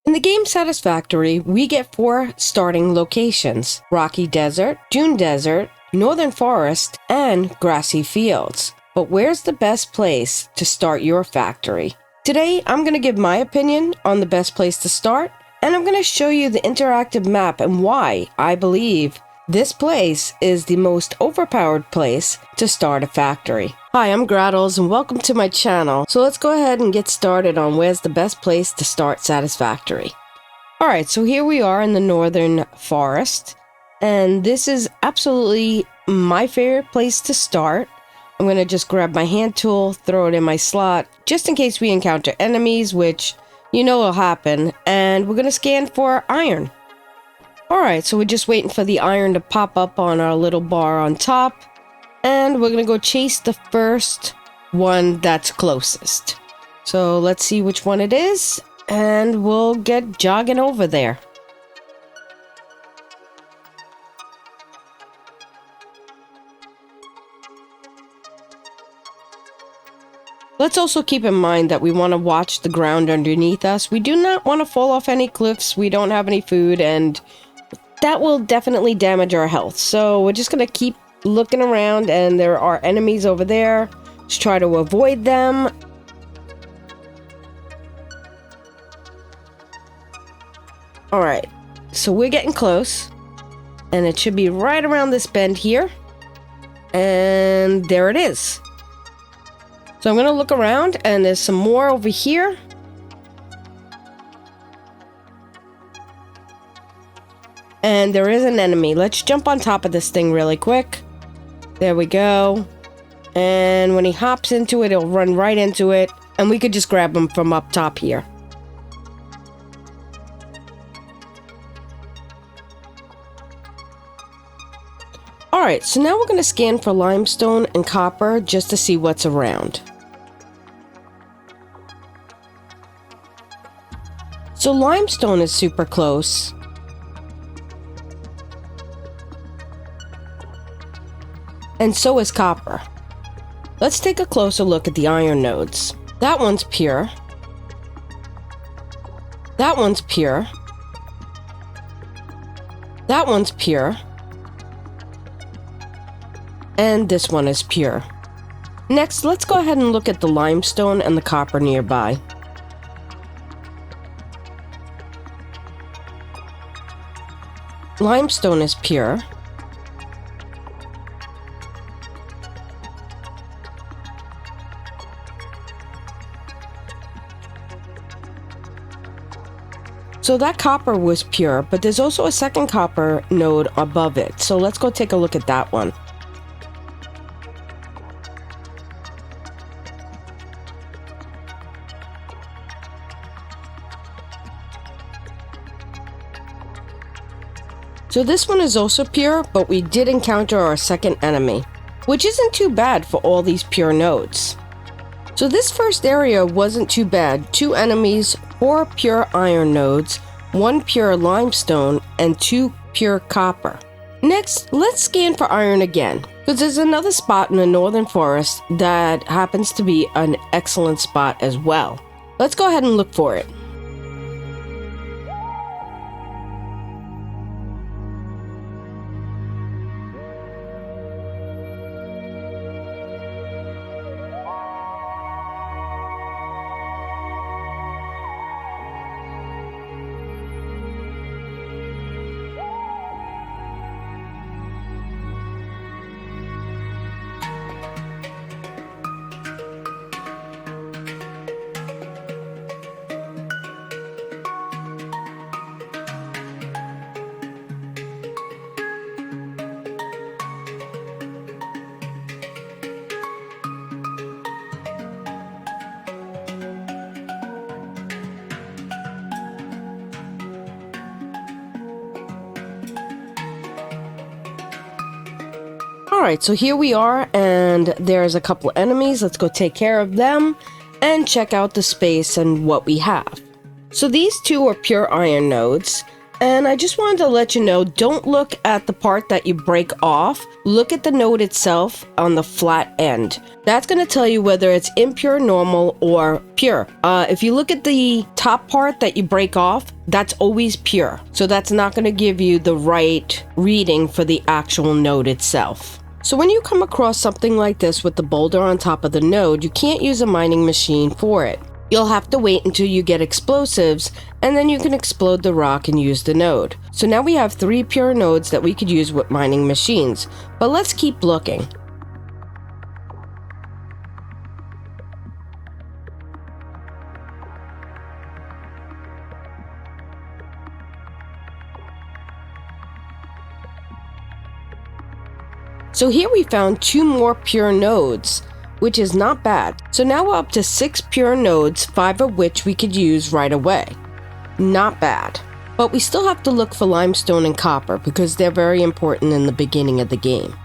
In the game Satisfactory, we get 4 starting locations: Rocky Desert, Dune Desert, Northern Forest, and Grassy Fields. But where's the best place to start your factory? Today, I'm going to give my opinion on the best place to start, and I'm going to show you the interactive map and why I believe this place is the most overpowered place to start a factory. Hi, I'm Grahtles and welcome to my channel. So let's go ahead and get started on where's the best place to start Satisfactory. Alright, so here we are in the Northern Forest, and this is absolutely my favorite place to start. I'm going to just grab my hand tool, throw it in my slot, just in case we encounter enemies, which you know will happen, and we're going to scan for iron. Alright, so we're just waiting for the iron to pop up on our little bar on top, and we're going to go chase the first one that's closest. So let's see which one it is, and we'll get jogging over there. Let's also keep in mind that we want to watch the ground underneath us. We do not want to fall off any cliffs, we don't have any food, and that will definitely damage our health. So we're just going to keep looking around, and there are enemies over there. Let's try to avoid them. Alright, so we're getting close, and it should be right around this bend here. And there it is. So I'm going to look around, and there's some more over here. And there is an enemy. Let's jump on top of this thing really quick. There we go. And when he hops into it, he'll run right into it. And we could just grab him from up top here. Alright, so now we're going to scan for limestone and copper just to see what's around. So limestone is super close. And so is copper. Let's take a closer look at the iron nodes. That one's pure. That one's pure. That one's pure. And this one is pure. Next, let's go ahead and look at the limestone and the copper nearby. Limestone is pure. So that copper was pure, but there's also a second copper node above it. So let's go take a look at that one. So this one is also pure, but we did encounter our second enemy, which isn't too bad for all these pure nodes. So this first area wasn't too bad. 2 enemies, 4 pure iron nodes, 1 pure limestone, and 2 pure copper. Next, let's scan for iron again, because there's another spot in the Northern Forest that happens to be an excellent spot as well. Let's go ahead and look for it. Alright, so here we are, and there's a couple enemies. Let's go take care of them and check out the space and what we have. So these 2 are pure iron nodes, And I just wanted to let you know, don't look at the part that you break off. Look at the node itself on the flat end. That's going to tell you whether it's impure, normal, or pure. If you look at the top part that you break off, that's always pure. So that's not going to give you the right reading for the actual node itself. So when you come across something like this with the boulder on top of the node, you can't use a mining machine for it. You'll have to wait until you get explosives, and then you can explode the rock and use the node. So now we have 3 pure nodes that we could use with mining machines, but let's keep looking. So here we found 2 more pure nodes, which is not bad. So now we're up to 6 pure nodes, 5 of which we could use right away. Not bad. But we still have to look for limestone and copper because they're very important in the beginning of the game.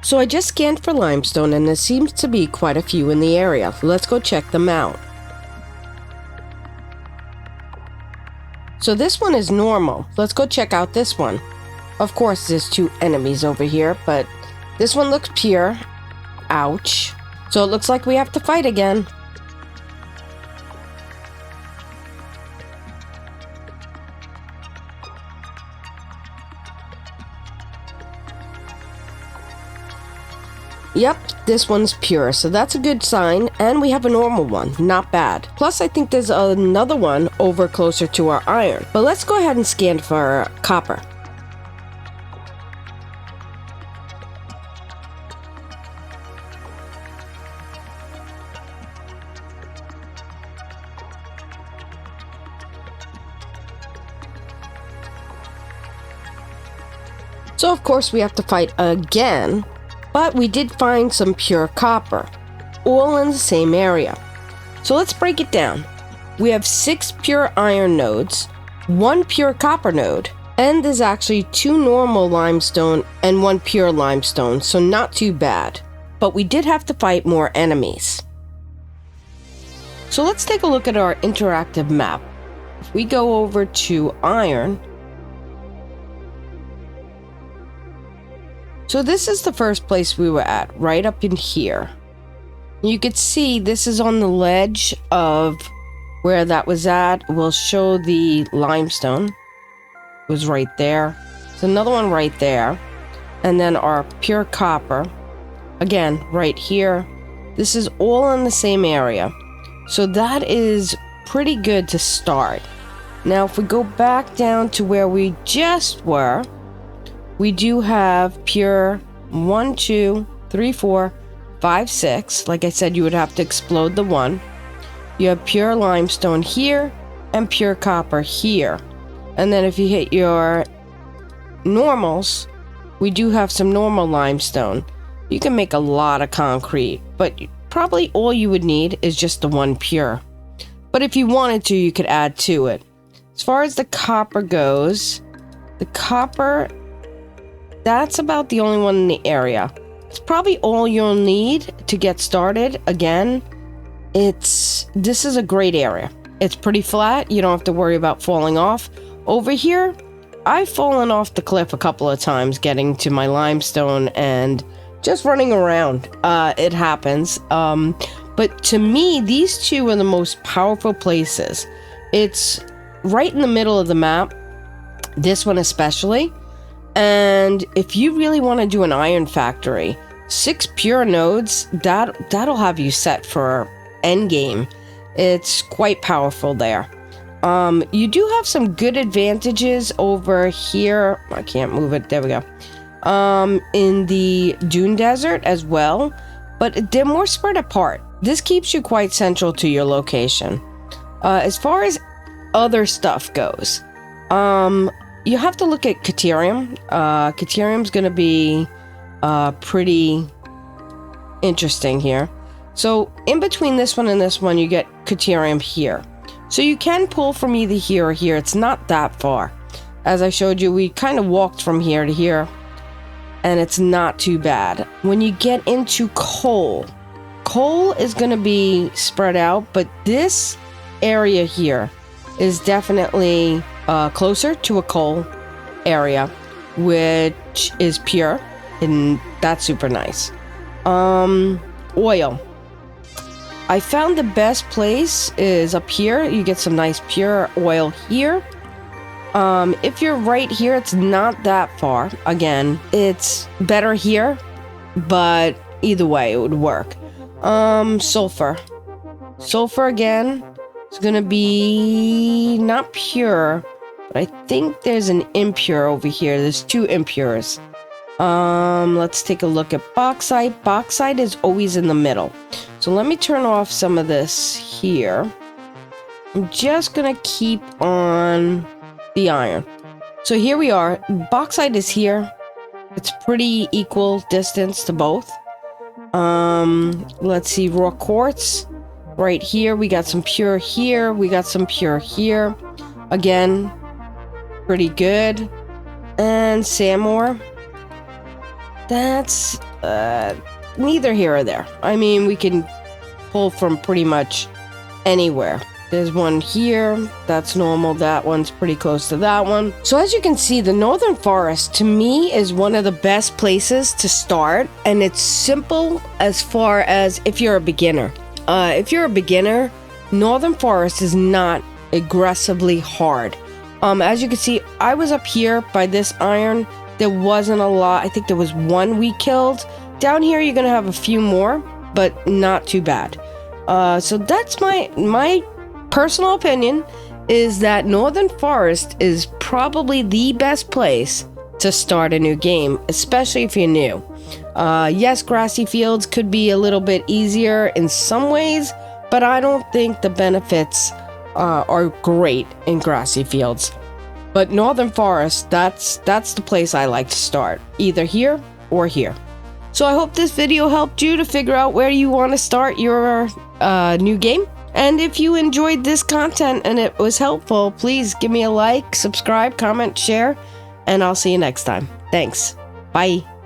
So I just scanned for limestone and there seems to be quite a few in the area. Let's go check them out. So this one is normal. Let's go check out this one. Of course, there's 2 enemies over here, but this one looks pure. Ouch. So it looks like we have to fight again. Yep, this one's pure, so that's a good sign, and we have a normal one, not bad. Plus, I think there's another one over closer to our iron. But let's go ahead and scan for copper. So of course we have to fight again. But we did find some pure copper, all in the same area. So let's break it down. We have 6 pure iron nodes, 1 pure copper node, and there's actually 2 normal limestone and 1 pure limestone, so not too bad. But we did have to fight more enemies. So let's take a look at our interactive map. If we go over to iron, so this is the first place we were at, right up in here. You could see this is on the ledge of where that was at. We'll show the limestone. It was right there. There's another one right there. And then our pure copper, again, right here. This is all in the same area. So that is pretty good to start. Now, if we go back down to where we just were, we do have pure 1, 2, 3, 4, 5, 6. Like I said, you would have to explode the 1. You have pure limestone here and pure copper here. And then if you hit your normals, we do have some normal limestone. You can make a lot of concrete, but probably all you would need is just the 1 pure. But if you wanted to, you could add to it. As far as the copper goes, the copper, that's about the only one in the area. It's probably all you'll need to get started. Again, this is a great area. It's pretty flat. You don't have to worry about falling off. Over here, I've fallen off the cliff a couple of times getting to my limestone and just running around. It happens. But to me, these 2 are the most powerful places. It's right in the middle of the map. This one especially. And if you really want to do an iron factory, 6 pure nodes, that'll have you set for endgame. It's quite powerful there. You do have some good advantages over here. I can't move it. There we go. In the dune desert as well, but they're more spread apart. This keeps you quite central to your location. As far as other stuff goes, you have to look at Caterium. Caterium's going to be pretty interesting here. So in between this one and this one, you get Caterium here. So you can pull from either here or here. It's not that far. As I showed you, we kind of walked from here to here, and it's not too bad. When you get into coal coal is going to be spread out, but this area here is definitely closer to a coal area, which is pure, and that's super nice. Oil. I found the best place is up here. You get some nice pure oil here. If you're right here, it's not that far. Again, it's better here, but either way, it would work. Sulfur. Sulfur again is gonna be not pure, but I think there's an impure over here. There's two impures. Let's take a look at bauxite. Bauxite is always in the middle. So let me turn off some of this here. I'm just gonna keep on the iron. So here we are. Bauxite is here. It's pretty equal distance to both. Let's see, raw quartz right here. We got some pure here. We got some pure here. Again, pretty good. And sand ore. That's neither here or there. I mean, we can pull from pretty much anywhere. There's one here. That's normal. That one's pretty close to that one. So as you can see, the Northern Forest to me is one of the best places to start. And it's simple as far as if you're a beginner. If you're a beginner, Northern Forest is not aggressively hard. As you can see, I was up here by this iron. There wasn't a lot. I think there was one we killed. Down here, you're going to have a few more, but not too bad. So that's my personal opinion, is that Northern Forest is probably the best place to start a new game, especially if you're new. Yes, grassy fields could be a little bit easier in some ways, but I don't think the benefits are great in grassy fields. But Northern Forest, that's the place I like to start, either here or here. So I hope this video helped you to figure out where you want to start your new game. And if you enjoyed this content and it was helpful, please give me a like, subscribe, comment, share, and I'll see you next time. Thanks. Bye.